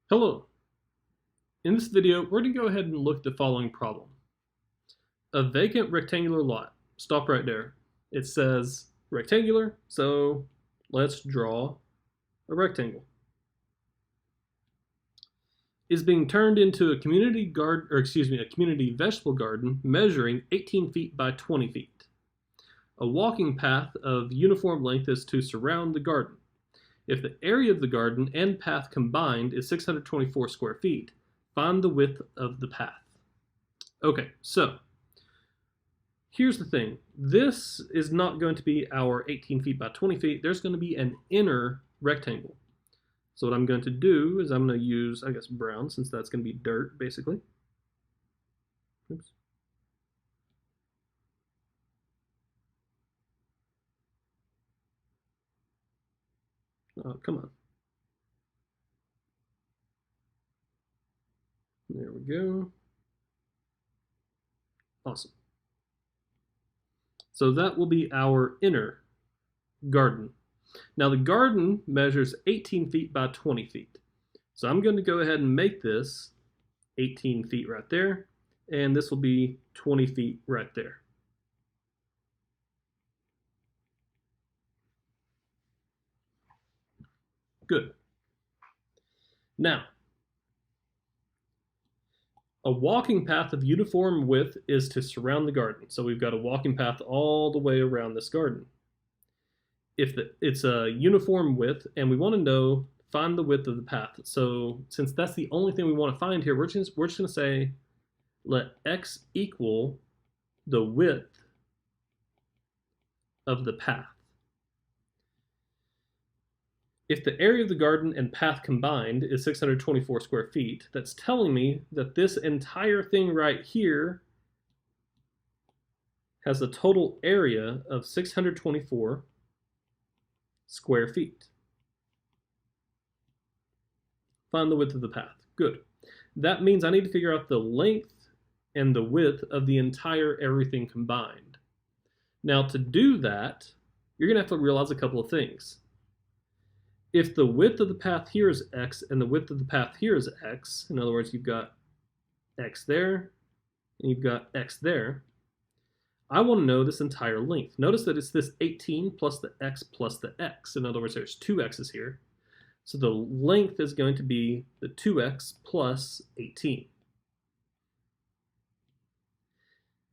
Hello. In this video, we're going to go ahead and look at the following problem. A vacant rectangular lot. Stop right there. It says rectangular, so let's draw a rectangle. Is being turned into a community garden, a community vegetable garden measuring 18 feet by 20 feet. A walking path of uniform length is to surround the garden. If the area of the garden and path combined is 624 square feet, find the width of the path. Okay, so here's the thing. This is not going to be our 18 feet by 20 feet. There's going to be an inner rectangle. So what I'm going to do is I'm going to use, I guess, brown, since that's going to be dirt, basically. Oops. Oh, come on. There we go. Awesome. So that will be our inner garden. Now the garden measures 18 feet by 20 feet. So I'm going to go ahead and make this 18 feet right there, and this will be 20 feet right there. Good. Now, a walking path of uniform width is to surround the garden. So we've got a walking path all the way around this garden. If it's a uniform width and we want to know, find the width of the path. So since that's the only thing we want to find here, we're just going to say let x equal the width of the path. If the area of the garden and path combined is 624 square feet, that's telling me that this entire thing right here has a total area of 624 square feet. Find the width of the path. Good. That means I need to figure out the length and the width of the entire everything combined. Now to do that, you're going to have to realize a couple of things. If the width of the path here is x and the width of the path here is x, in other words, you've got x there and you've got x there, I want to know this entire length. Notice that it's this 18 plus the x plus the x. In other words, there's two x's here. So the length is going to be the 2x plus 18.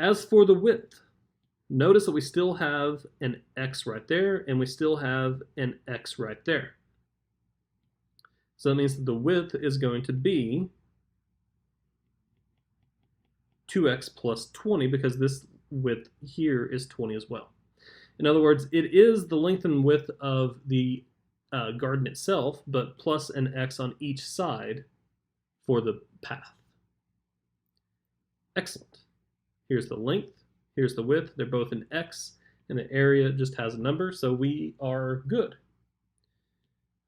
As for the width, notice that we still have an x right there and we still have an x right there. So that means that the width is going to be 2x plus 20 because this width here is 20 as well. In other words, it is the length and width of the garden itself, but plus an x on each side for the path. Excellent. Here's the length, here's the width. They're both in x, and the area just has a number, so we are good.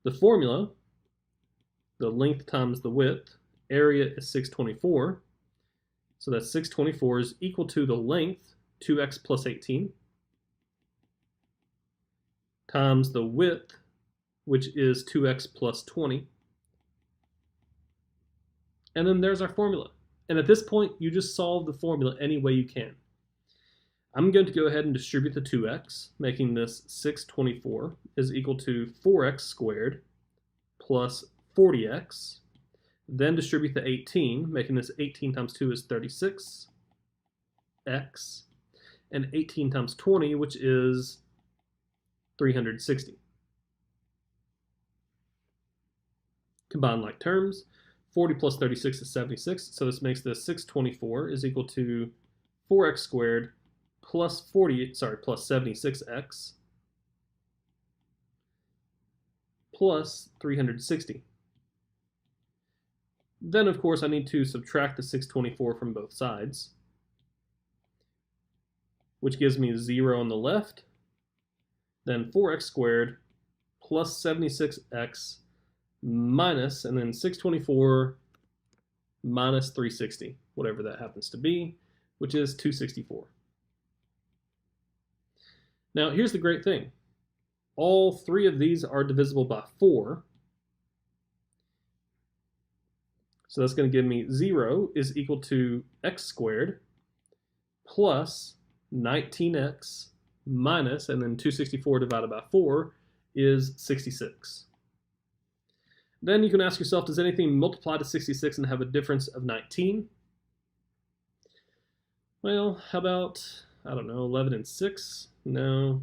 The formula, the length times the width, area is 624. So that 624 is equal to the length, 2x plus 18, times the width, which is 2x plus 20. And then there's our formula. And at this point, you just solve the formula any way you can. I'm going to go ahead and distribute the 2x, making this 624 is equal to 4x squared plus 40x. Then distribute the 18, making this 18 times 2 is 36x, and 18 times 20, which is 360. Combine like terms. 40 plus 36 is 76, so this makes this 624 is equal to 4x squared plus 76x plus 360. Then, of course, I need to subtract the 624 from both sides, which gives me 0 on the left, then 4x squared plus 76x minus, and then 624 minus 360, whatever that happens to be, which is 264. Now, here's the great thing. All three of these are divisible by 4, So that's going to give me 0 is equal to x squared plus 19x minus, and then 264 divided by 4 is 66. Then you can ask yourself, does anything multiply to 66 and have a difference of 19? Well, how about, I don't know, 11 and 6? No.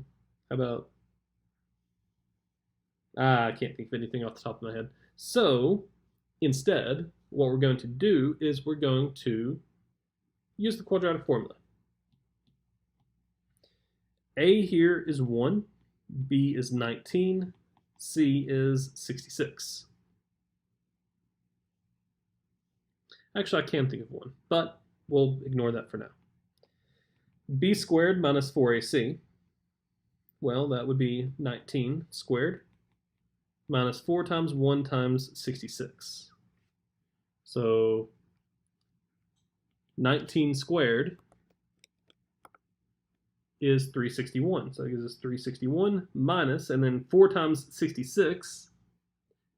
How about, I can't think of anything off the top of my head. So instead, what we're going to do is we're going to use the quadratic formula. A here is 1, B is 19, C is 66. Actually, I can think of one, but we'll ignore that for now. B squared minus 4AC, well, that would be 19 squared minus 4 times 1 times 66. So 19 squared is 361. So it gives us 361 minus, and then 4 times 66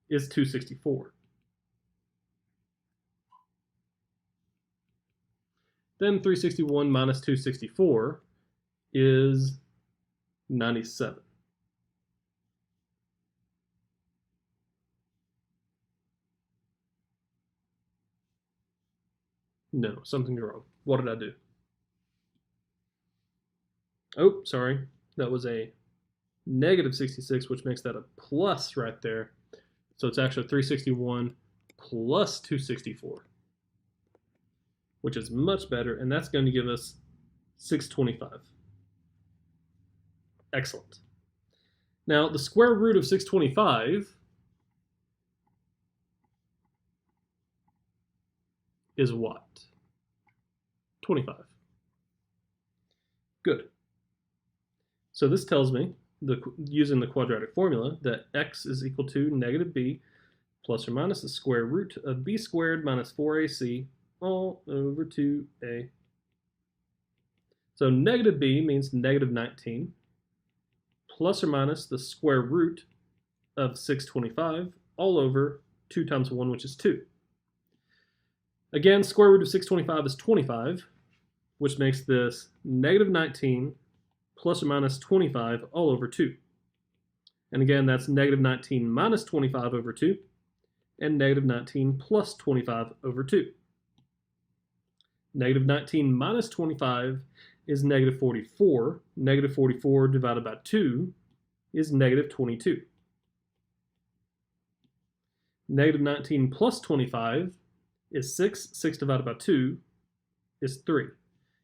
is 264. Then 361 minus 264 is 97. No, something's wrong. What did I do? Oh, sorry. That was a negative 66, which makes that a plus right there. So it's actually 361 plus 264, which is much better, and that's going to give us 625. Excellent. Now, the square root of 625 is what? 25. Good. So this tells me, using the quadratic formula, that x is equal to negative b plus or minus the square root of b squared minus 4ac all over 2a. So negative b means negative 19 plus or minus the square root of 625 all over 2 times 1, which is 2. Again, square root of 625 is 25, which makes this negative 19 plus or minus 25 all over 2. And again, that's negative 19 minus 25 over 2, and negative 19 plus 25 over 2. Negative 19 minus 25 is negative 44. Negative 44 divided by 2 is negative 22. Negative 19 plus 25 is 6. 6 divided by 2 is 3.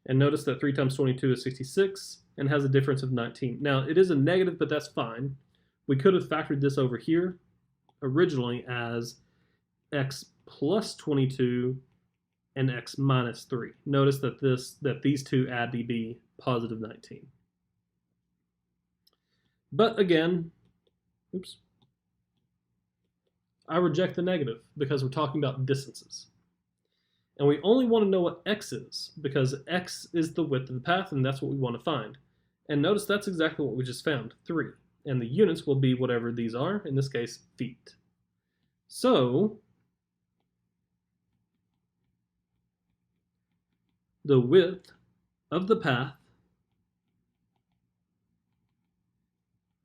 And notice that 3 times 22 is 66 and has a difference of 19. Now, it is a negative, but that's fine. We could have factored this over here originally as x plus 22 and x minus 3. Notice that these two add to be positive 19. But again, oops, I reject the negative because we're talking about distances. And we only want to know what x is because x is the width of the path, and that's what we want to find. And notice that's exactly what we just found, 3. And the units will be whatever these are, in this case, feet. So the width of the path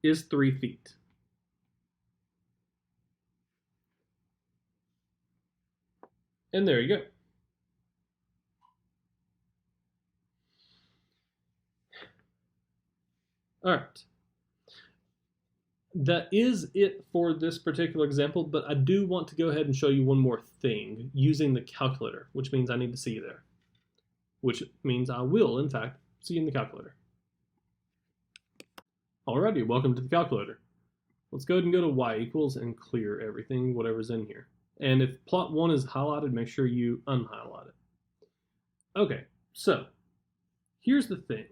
is 3 feet. And there you go. All right. That is it for this particular example, but I do want to go ahead and show you one more thing using the calculator, which means I need to see you there. Which means I will, in fact, see you in the calculator. Alrighty, welcome to the calculator. Let's go ahead and go to y equals and clear everything, whatever's in here. And if plot 1 is highlighted, make sure you unhighlight it. Okay, so here's the thing.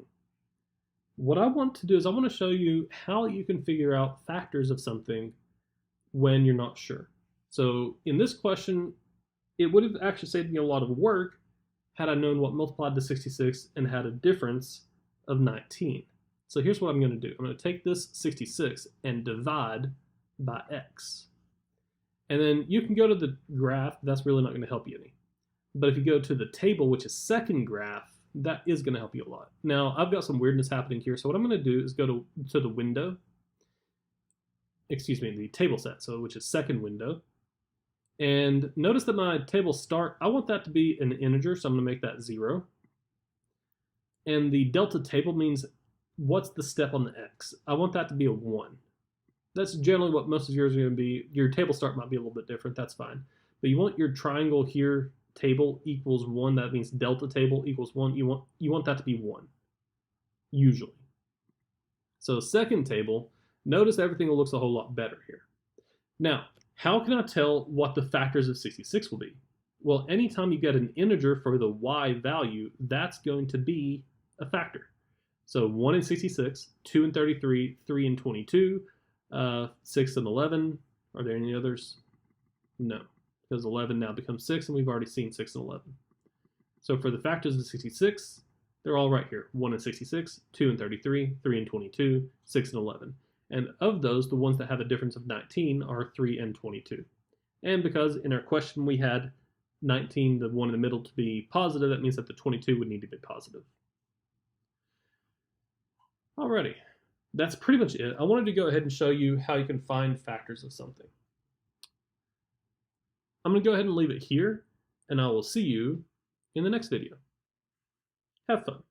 What I want to do is I want to show you how you can figure out factors of something when you're not sure. So in this question, it would have actually saved me a lot of work had I known what multiplied to 66 and had a difference of 19. So here's what I'm going to do. I'm going to take this 66 and divide by x. And then you can go to the graph. That's really not going to help you any. But if you go to the table, which is second graph, that is going to help you a lot. Now, I've got some weirdness happening here. So what I'm going to do is go to the window, excuse me, the table set, so which is second window. And notice that my table start, I want that to be an integer, so I'm going to make that 0. And the delta table means what's the step on the x. I want that to be a 1. That's generally what most of yours are going to be. Your table start might be a little bit different, that's fine. But you want your triangle here, table equals 1, that means delta table equals 1. You want that to be 1, usually. So second table, notice everything looks a whole lot better here. Now, how can I tell what the factors of 66 will be? Well, anytime you get an integer for the y value, that's going to be a factor. So 1 and 66, 2 and 33, 3 and 22, 6 and 11. Are there any others? No, because 11 now becomes 6, and we've already seen 6 and 11. So for the factors of 66, they're all right here. 1 and 66, 2 and 33, 3 and 22, 6 and 11. And of those, the ones that have a difference of 19 are 3 and 22. And because in our question we had 19, the one in the middle, to be positive, that means that the 22 would need to be positive. Alrighty, that's pretty much it. I wanted to go ahead and show you how you can find factors of something. I'm going to go ahead and leave it here, and I will see you in the next video. Have fun.